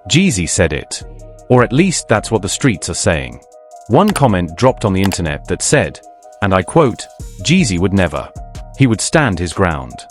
Jeezy said it. Or at least that's what the streets are saying. One comment dropped on the internet that said, and I quote, "Jeezy would never. He would stand his ground."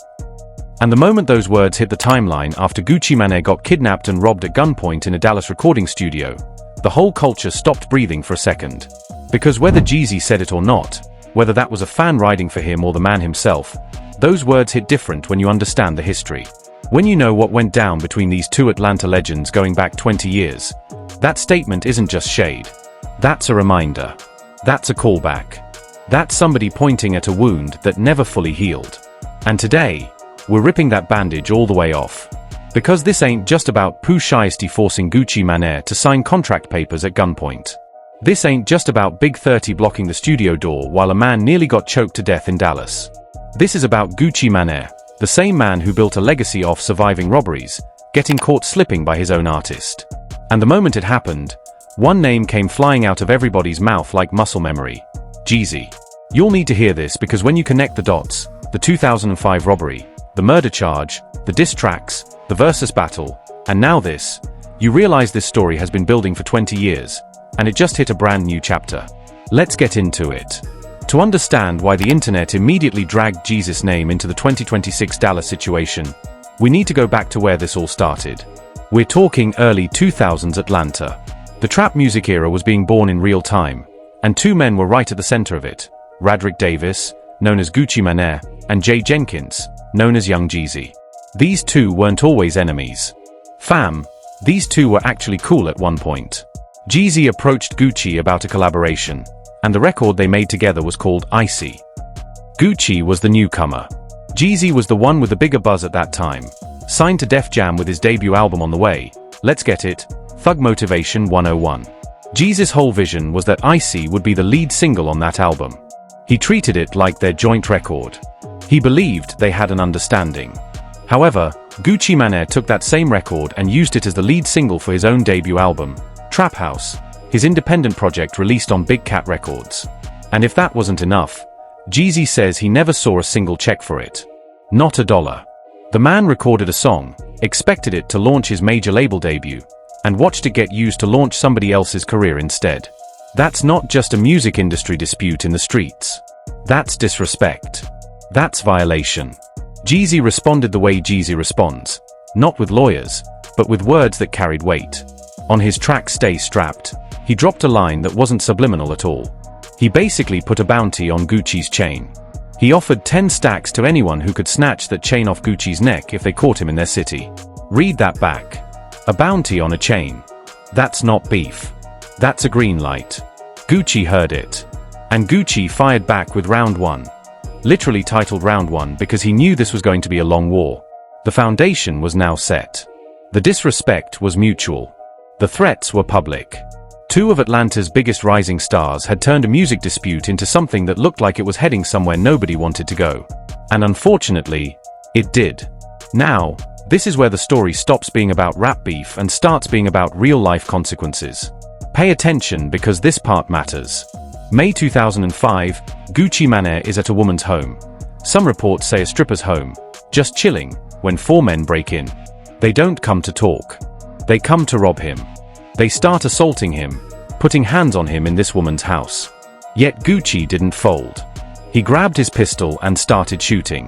And the moment those words hit the timeline after Gucci Mane got kidnapped and robbed at gunpoint in a Dallas recording studio, the whole culture stopped breathing for a second. Because whether Jeezy said it or not, whether that was a fan riding for him or the man himself, those words hit different when you understand the history. When you know what went down between these two Atlanta legends going back 20 years, that statement isn't just shade. That's a reminder. That's a callback. That's somebody pointing at a wound that never fully healed. And today, we're ripping that bandage all the way off. Because this ain't just about Pooh Shiesty forcing Gucci Mane to sign contract papers at gunpoint. This ain't just about Big 30 blocking the studio door while a man nearly got choked to death in Dallas. This is about Gucci Mane, the same man who built a legacy off surviving robberies, getting caught slipping by his own artist. And the moment it happened, one name came flying out of everybody's mouth like muscle memory: Jeezy. You'll need to hear this because when you connect the dots, the 2005 robbery, the murder charge, the diss tracks, the versus battle, and now this, you realize this story has been building for 20 years, and it just hit a brand new chapter. Let's get into it. To understand why the internet immediately dragged Jeezy's name into the 2026 Dallas situation, we need to go back to where this all started. We're talking early 2000s Atlanta. The trap music era was being born in real time, and two men were right at the center of it: Radrick Davis, known as Gucci Mane, and Jay Jenkins, known as Young Jeezy. These two weren't always enemies. Fam, these two were actually cool at one point. Jeezy approached Gucci about a collaboration, and the record they made together was called Icy. Gucci was the newcomer. Jeezy was the one with the bigger buzz at that time, signed to Def Jam with his debut album on the way. Let's get it, Thug Motivation 101. Jeezy's whole vision was that Icy would be the lead single on that album. He treated it like their joint record. He believed they had an understanding. However, Gucci Mane took that same record and used it as the lead single for his own debut album, Trap House, his independent project released on Big Cat Records. And if that wasn't enough, Jeezy says he never saw a single check for it. Not a dollar. The man recorded a song, expected it to launch his major label debut, and watched it get used to launch somebody else's career instead. That's not just a music industry dispute in the streets. That's disrespect. That's violation. Jeezy responded the way Jeezy responds, not with lawyers, but with words that carried weight. On his track Stay Strapped, he dropped a line that wasn't subliminal at all. He basically put a bounty on Gucci's chain. He offered 10 stacks to anyone who could snatch that chain off Gucci's neck if they caught him in their city. Read that back. A bounty on a chain. That's not beef. That's a green light. Gucci heard it. And Gucci fired back with Round 1. Literally titled Round 1 because he knew this was going to be a long war. The foundation was now set. The disrespect was mutual. The threats were public. Two of Atlanta's biggest rising stars had turned a music dispute into something that looked like it was heading somewhere nobody wanted to go. And unfortunately, it did. Now, this is where the story stops being about rap beef and starts being about real-life consequences. Pay attention because this part matters. May 2005, Gucci Mane is at a woman's home. Some reports say a stripper's home, just chilling, when four men break in. They don't come to talk. They come to rob him. They start assaulting him, putting hands on him in this woman's house. Yet Gucci didn't fold. He grabbed his pistol and started shooting.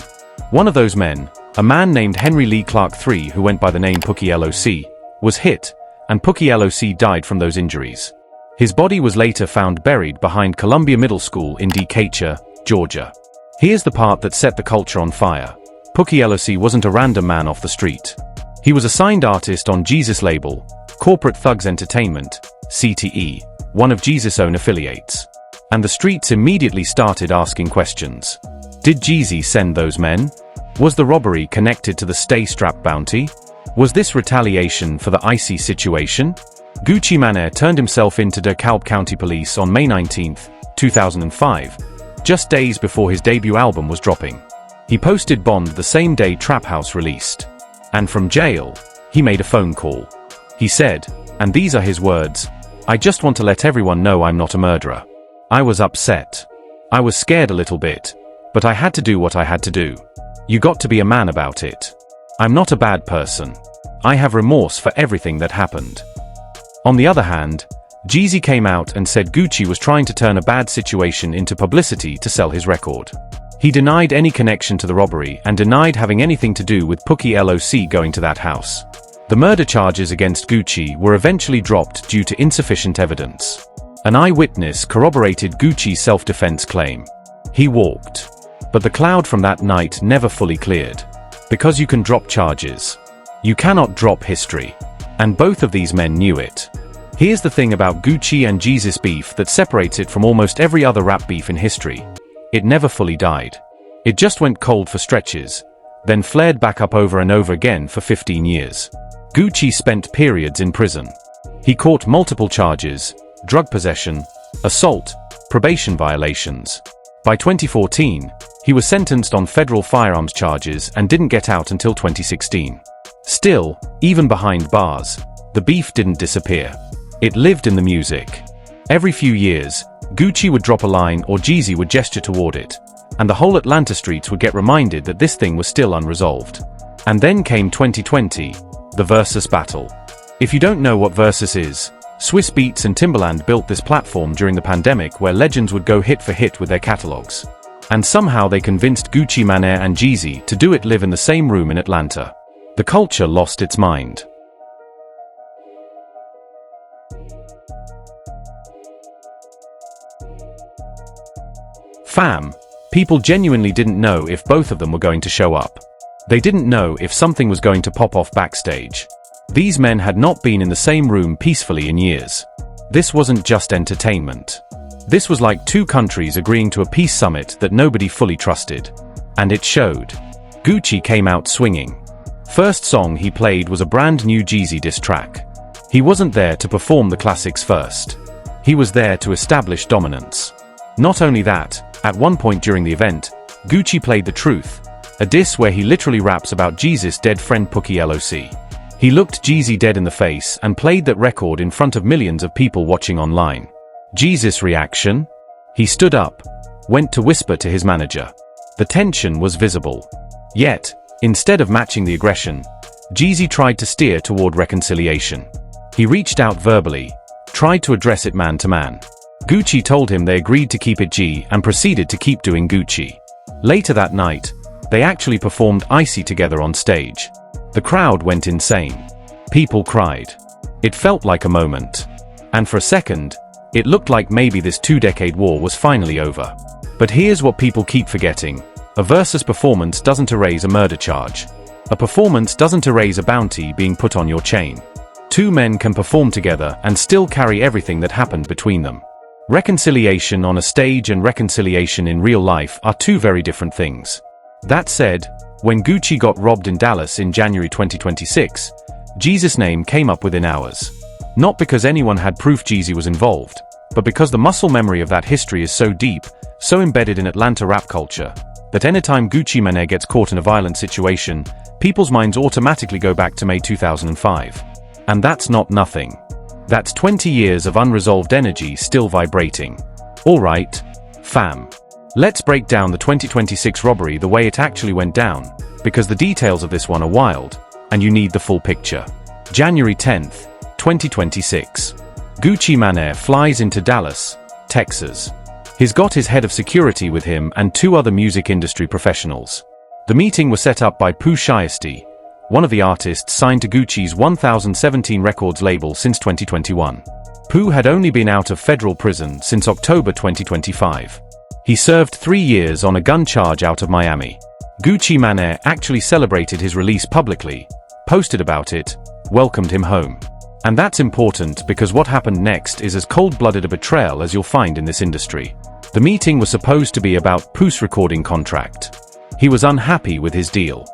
One of those men, a man named Henry Lee Clark III who went by the name Pookie LOC, was hit, and Pookie LOC died from those injuries. His body was later found buried behind Columbia Middle School in Decatur, Georgia. Here's the part that set the culture on fire. Pookie LOC wasn't a random man off the street. He was a signed artist on Jeezy's label, Corporate Thugs Entertainment, CTE, one of Jeezy's own affiliates. And the streets immediately started asking questions. Did Jeezy send those men? Was the robbery connected to the Stay Strapped bounty? Was this retaliation for the Icy situation? Gucci Mane turned himself in to DeKalb County Police on May 19, 2005, just days before his debut album was dropping. He posted bond the same day Trap House released. And from jail, he made a phone call. He said, and these are his words, "I just want to let everyone know I'm not a murderer. I was upset. I was scared a little bit, but I had to do what I had to do. You got to be a man about it. I'm not a bad person. I have remorse for everything that happened. On the other hand, Jeezy came out and said Gucci was trying to turn a bad situation into publicity to sell his record. He denied any connection to the robbery and denied having anything to do with Pooh Shiesty going to that house. The murder charges against Gucci were eventually dropped due to insufficient evidence. An eyewitness corroborated Gucci's self-defense claim. He walked. But the cloud from that night never fully cleared. Because you can drop charges, you cannot drop history. And both of these men knew it. Here's the thing about Gucci and Jeezy's beef that separates it from almost every other rap beef in history. It never fully died. It just went cold for stretches, then flared back up over and over again for 15 years. Gucci spent periods in prison. He caught multiple charges: drug possession, assault, probation violations. By 2014, he was sentenced on federal firearms charges and didn't get out until 2016. Still, even behind bars, the beef didn't disappear. It lived in the music. Every few years, Gucci would drop a line or Jeezy would gesture toward it, and the whole Atlanta streets would get reminded that this thing was still unresolved. And then came 2020, the Versus battle. If you don't know what Versus is, Swiss Beats and Timbaland built this platform during the pandemic where legends would go hit for hit with their catalogs. And somehow they convinced Gucci Mane and Jeezy to do it live in the same room in Atlanta. The culture lost its mind. Fam, people genuinely didn't know if both of them were going to show up. They didn't know if something was going to pop off backstage. These men had not been in the same room peacefully in years. This wasn't just entertainment. This was like two countries agreeing to a peace summit that nobody fully trusted. And it showed. Gucci came out swinging. First song he played was a brand new Jeezy diss track. He wasn't there to perform the classics first. He was there to establish dominance. Not only that, at one point during the event, Gucci played The Truth, a diss where he literally raps about Jeezy's dead friend Pooh Shiesty. He looked Jeezy dead in the face and played that record in front of millions of people watching online. Jeezy's reaction? He stood up, went to whisper to his manager. The tension was visible. Yet, instead of matching the aggression, Jeezy tried to steer toward reconciliation. He reached out verbally, tried to address it man to man. Gucci told him they agreed to keep it G and proceeded to keep doing Gucci. Later that night, they actually performed Icy together on stage. The crowd went insane. People cried. It felt like a moment. And for a second, it looked like maybe this two-decade war was finally over. But here's what people keep forgetting. A Versus performance doesn't erase a murder charge. A performance doesn't erase a bounty being put on your chain. Two men can perform together and still carry everything that happened between them. Reconciliation on a stage and reconciliation in real life are two very different things. That said, when Gucci got robbed in Dallas in January 2026, Jeezy's name came up within hours. Not because anyone had proof Jeezy was involved, but because the muscle memory of that history is so deep, so embedded in Atlanta rap culture, that anytime Gucci Mane gets caught in a violent situation, people's minds automatically go back to May 2005. And that's not nothing. That's 20 years of unresolved energy still vibrating. Alright, fam. Let's break down the 2026 robbery the way it actually went down, because the details of this one are wild, and you need the full picture. January 10th, 2026. Gucci Mane flies into Dallas, Texas. He's got his head of security with him and two other music industry professionals. The meeting was set up by Pooh Shiesty, one of the artists signed to Gucci's 1017 Records label since 2021. Pooh had only been out of federal prison since October 2025. He served 3 years on a gun charge out of Miami. Gucci Mane actually celebrated his release publicly, posted about it, welcomed him home. And that's important because what happened next is as cold-blooded a betrayal as you'll find in this industry. The meeting was supposed to be about Pooh's recording contract. He was unhappy with his deal.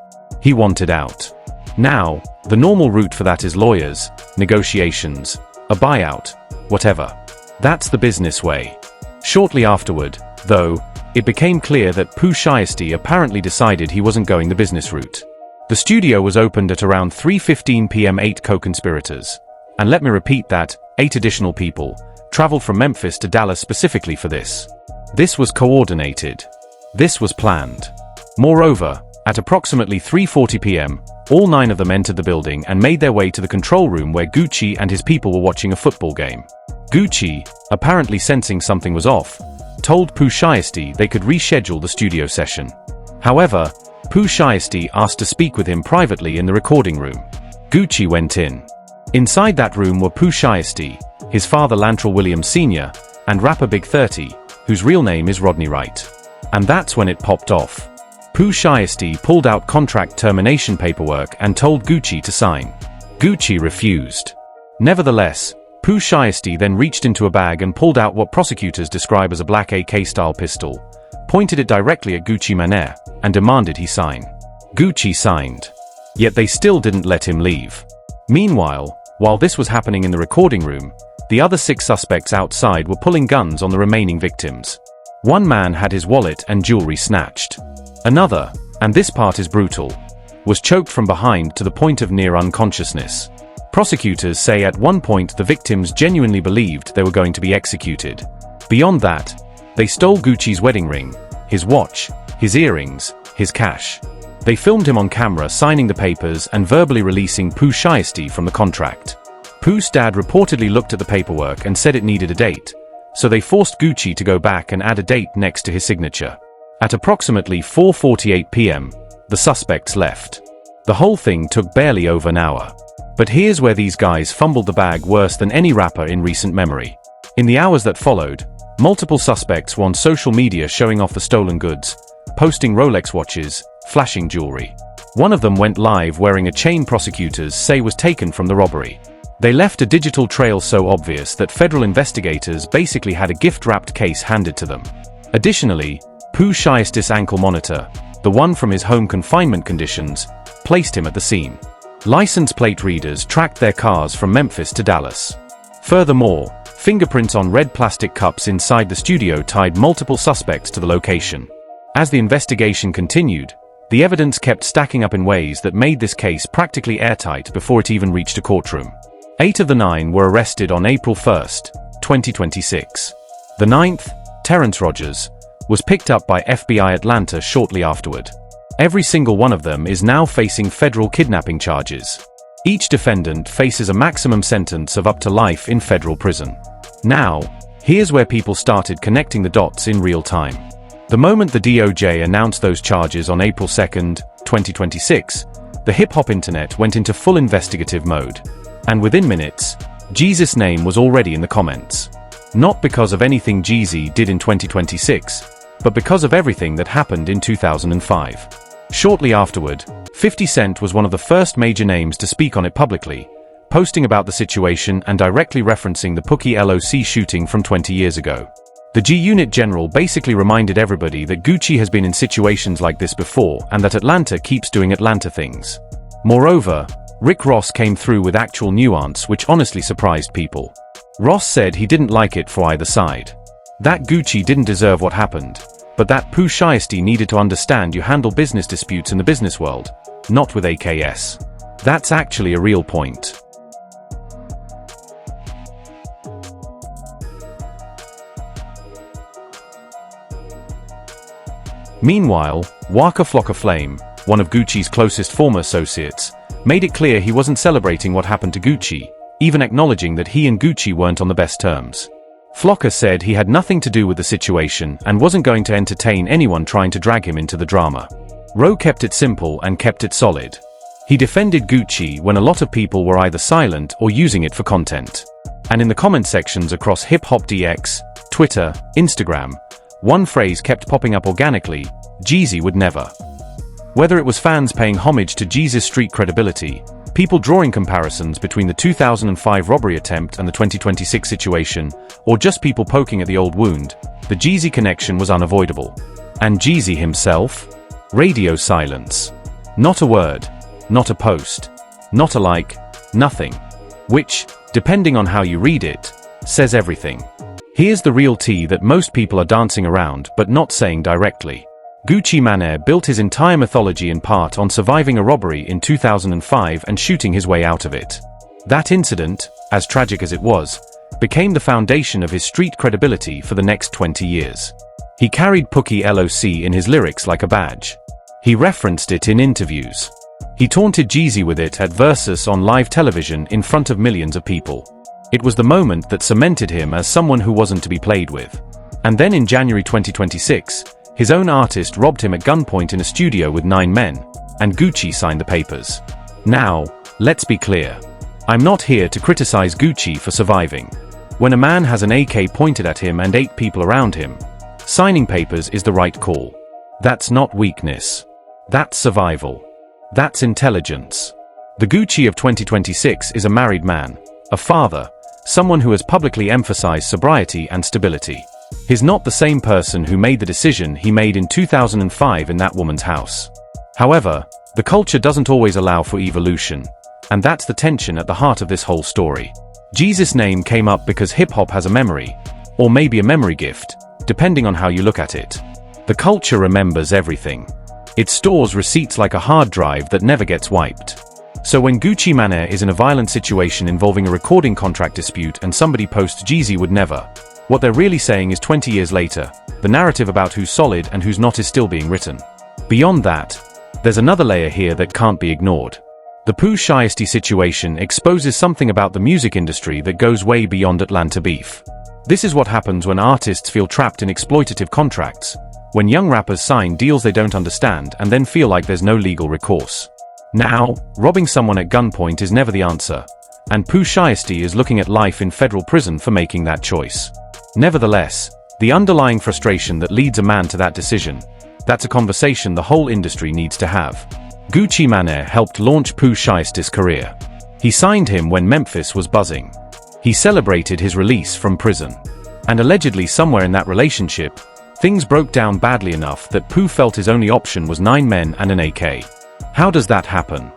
He wanted out. Now, the normal route for that is lawyers, negotiations, a buyout, whatever. That's the business way. Shortly afterward, though, it became clear that Pooh Shiesty apparently decided he wasn't going the business route. The studio was opened at around 3:15 p.m. 8 co-conspirators. And let me repeat that, 8 additional people traveled from Memphis to Dallas specifically for this. This was coordinated. This was planned. Moreover, At approximately 3:40 p.m., all 9 of them entered the building and made their way to the control room where Gucci and his people were watching a football game. Gucci, apparently sensing something was off, told Pooh Shiesty they could reschedule the studio session. However, Pooh Shiesty asked to speak with him privately in the recording room. Gucci went in. Inside that room were Pooh Shiesty, his father Lantrell Williams Sr., and rapper Big 30, whose real name is Rodney Wright. And that's when it popped off. Pooh Shiesty pulled out contract termination paperwork and told Gucci to sign. Gucci refused. Nevertheless, Pooh Shiesty then reached into a bag and pulled out what prosecutors describe as a black AK-style pistol, pointed it directly at Gucci Mane, and demanded he sign. Gucci signed. Yet they still didn't let him leave. Meanwhile, while this was happening in the recording room, the other 6 suspects outside were pulling guns on the remaining victims. One man had his wallet and jewelry snatched. Another, and this part is brutal, was choked from behind to the point of near unconsciousness. Prosecutors say at one point the victims genuinely believed they were going to be executed. Beyond that, they stole Gucci's wedding ring, his watch, his earrings, his cash. They filmed him on camera signing the papers and verbally releasing Pooh Shiesty from the contract. Pooh's dad reportedly looked at the paperwork and said it needed a date, so they forced Gucci to go back and add a date next to his signature. At approximately 4:48 p.m., the suspects left. The whole thing took barely over an hour. But here's where these guys fumbled the bag worse than any rapper in recent memory. In the hours that followed, multiple suspects were on social media showing off the stolen goods, posting Rolex watches, flashing jewelry. One of them went live wearing a chain prosecutors say was taken from the robbery. They left a digital trail so obvious that federal investigators basically had a gift-wrapped case handed to them. Additionally, Pooh Shiesty's ankle monitor, the one from his home confinement conditions, placed him at the scene. License plate readers tracked their cars from Memphis to Dallas. Furthermore, fingerprints on red plastic cups inside the studio tied multiple suspects to the location. As the investigation continued, the evidence kept stacking up in ways that made this case practically airtight before it even reached a courtroom. 8 of the 9 were arrested on April 1, 2026. The 9th, Terrence Rogers, was picked up by FBI Atlanta shortly afterward. Every single one of them is now facing federal kidnapping charges. Each defendant faces a maximum sentence of up to life in federal prison. Now, here's where people started connecting the dots in real time. The moment the DOJ announced those charges on April 2, 2026, the hip-hop internet went into full investigative mode. And within minutes, Jeezy's name was already in the comments. Not because of anything Jeezy did in 2026, but because of everything that happened in 2005. Shortly afterward, 50 Cent was one of the first major names to speak on it publicly, posting about the situation and directly referencing the Pookie LOC shooting from 20 years ago. The G-Unit General basically reminded everybody that Gucci has been in situations like this before and that Atlanta keeps doing Atlanta things. Moreover, Rick Ross came through with actual nuance which honestly surprised people. Ross said he didn't like it for either side. That Gucci didn't deserve what happened, but that Pooh Shiesty needed to understand you handle business disputes in the business world, not with AKS. That's actually a real point. Meanwhile, Waka Flocka Flame, one of Gucci's closest former associates, made it clear he wasn't celebrating what happened to Gucci, even acknowledging that he and Gucci weren't on the best terms. Flocka said he had nothing to do with the situation and wasn't going to entertain anyone trying to drag him into the drama. Rowe kept it simple and kept it solid. He defended Gucci when a lot of people were either silent or using it for content. And in the comment sections across Hip Hop DX, Twitter, Instagram, one phrase kept popping up organically: Jeezy would never. Whether it was fans paying homage to Jeezy's street credibility, people drawing comparisons between the 2005 robbery attempt and the 2026 situation, or just people poking at the old wound, the Jeezy connection was unavoidable. And Jeezy himself? Radio silence. Not a word. Not a post. Not a like. Nothing. Which, depending on how you read it, says everything. Here's the real tea that most people are dancing around but not saying directly. Gucci Mane built his entire mythology in part on surviving a robbery in 2005 and shooting his way out of it. That incident, as tragic as it was, became the foundation of his street credibility for the next 20 years. He carried Pookie LOC in his lyrics like a badge. He referenced it in interviews. He taunted Jeezy with it at Versus on live television in front of millions of people. It was the moment that cemented him as someone who wasn't to be played with. And then in January 2026, his own artist robbed him at gunpoint in a studio with 9 men, and Gucci signed the papers. Now, let's be clear. I'm not here to criticize Gucci for surviving. When a man has an AK pointed at him and 8 people around him, signing papers is the right call. That's not weakness. That's survival. That's intelligence. The Gucci of 2026 is a married man, a father, someone who has publicly emphasized sobriety and stability. He's not the same person who made the decision he made in 2005 in that woman's house. However, the culture doesn't always allow for evolution, and that's the tension at the heart of this whole story. Jeezy's name came up because hip-hop has a memory, or maybe a memory gift, depending on how you look at it. The culture remembers everything. It stores receipts like a hard drive that never gets wiped. So when Gucci Mane is in a violent situation involving a recording contract dispute and somebody posts Jeezy would never, what they're really saying is 20 years later, the narrative about who's solid and who's not is still being written. Beyond that, there's another layer here that can't be ignored. The Pooh Shiesty situation exposes something about the music industry that goes way beyond Atlanta beef. This is what happens when artists feel trapped in exploitative contracts, when young rappers sign deals they don't understand and then feel like there's no legal recourse. Now, robbing someone at gunpoint is never the answer, and Pooh Shiesty is looking at life in federal prison for making that choice. Nevertheless, the underlying frustration that leads a man to that decision, that's a conversation the whole industry needs to have. Gucci Mane helped launch Pooh Shiesty's career. He signed him when Memphis was buzzing. He celebrated his release from prison. And allegedly somewhere in that relationship, things broke down badly enough that Pooh felt his only option was 9 men and an AK. How does that happen?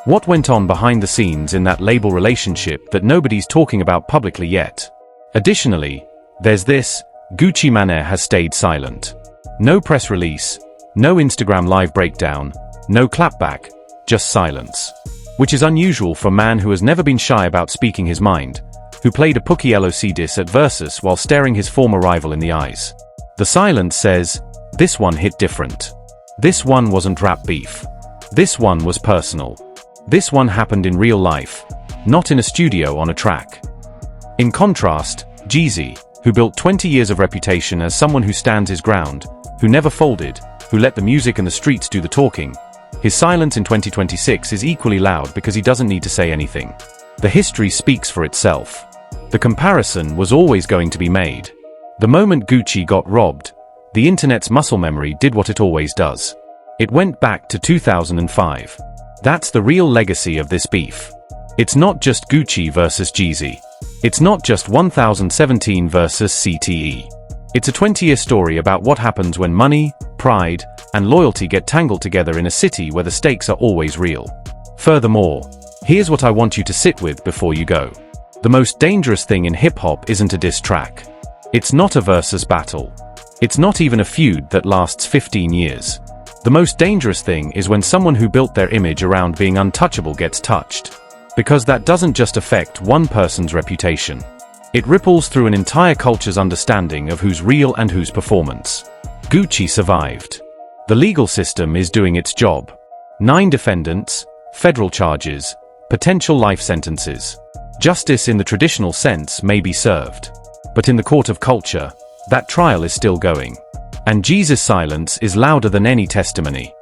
What went on behind the scenes in that label relationship that nobody's talking about publicly yet? Additionally, there's this: Gucci Mane has stayed silent. No press release, no Instagram live breakdown, no clapback, just silence. Which is unusual for a man who has never been shy about speaking his mind, who played a Pookie LOC diss at Versus while staring his former rival in the eyes. The silence says, this one hit different. This one wasn't rap beef. This one was personal. This one happened in real life, not in a studio on a track. In contrast, Jeezy, who built 20 years of reputation as someone who stands his ground, who never folded, who let the music and the streets do the talking, his silence in 2026 is equally loud because he doesn't need to say anything. The history speaks for itself. The comparison was always going to be made. The moment Gucci got robbed, the internet's muscle memory did what it always does. It went back to 2005. That's the real legacy of this beef. It's not just Gucci versus Jeezy. It's not just 1017 versus CTE. It's a 20-year story about what happens when money, pride, and loyalty get tangled together in a city where the stakes are always real. Furthermore, here's what I want you to sit with before you go. The most dangerous thing in hip-hop isn't a diss track. It's not a versus battle. It's not even a feud that lasts 15 years. The most dangerous thing is when someone who built their image around being untouchable gets touched. Because that doesn't just affect one person's reputation. It ripples through an entire culture's understanding of who's real and who's performance. Gucci survived. The legal system is doing its job. 9 defendants, federal charges, potential life sentences. Justice in the traditional sense may be served. But in the court of culture, that trial is still going. And Jeezy's silence is louder than any testimony.